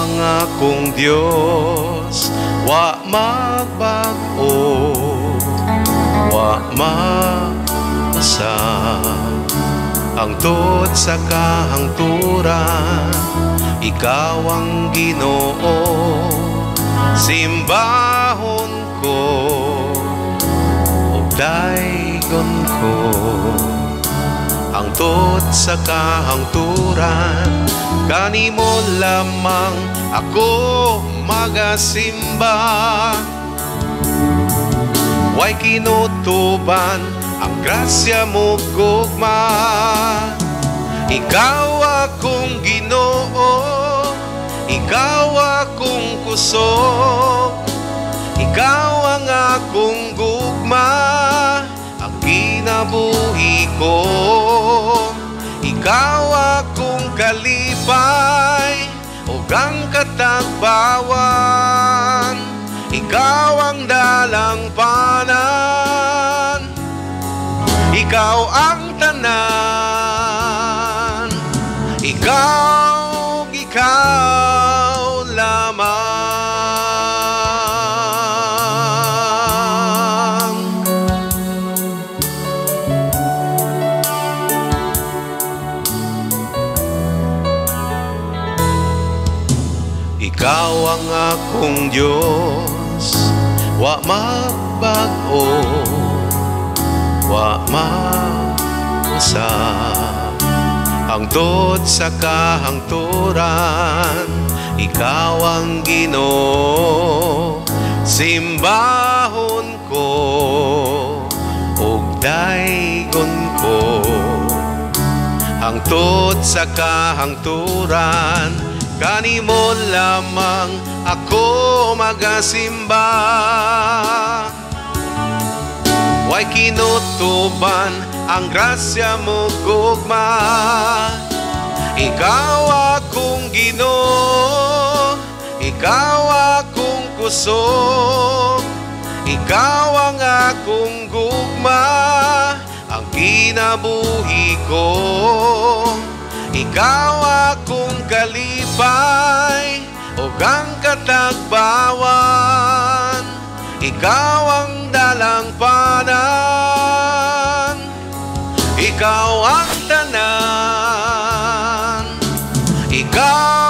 ang akong Dios, wa magbago, wa mausab. Hangtod sa kahangturan, ikaw ang Ginoo, simbahon ko ug daygon ko. Hangtod sa kahangturan, kanimo lamang ako magasimba. Way kinutuban ang grasya mo gugma. Ikaw akong Ginoo, ikaw akong kusog, ikaw ang akong gugma, ang kinabuhi ko. Ikaw akong kalipay ug ang katagbawan, ikaw ang dalangpanan, ikaw ang tanan, ikaw lamang. Ikaw ang akong Diyos, wa magbago, wa mausab. Hangtod sa kahangturan, ikaw ang Ginoo, simbahon ko ug daygon ko. Hangtod sa kahangturan, kanimo lamang ako magasimba. Way kinutuban ang grasya mo gugma. Ikaw akong Ginoo, ikaw akong kusog, ikaw ang akong gugma, ang kinabuhi ko. Ikaw akong kalipay ug ang katagbawan, ikaw ang dalangpanan, ikaw ang tanan, ikaw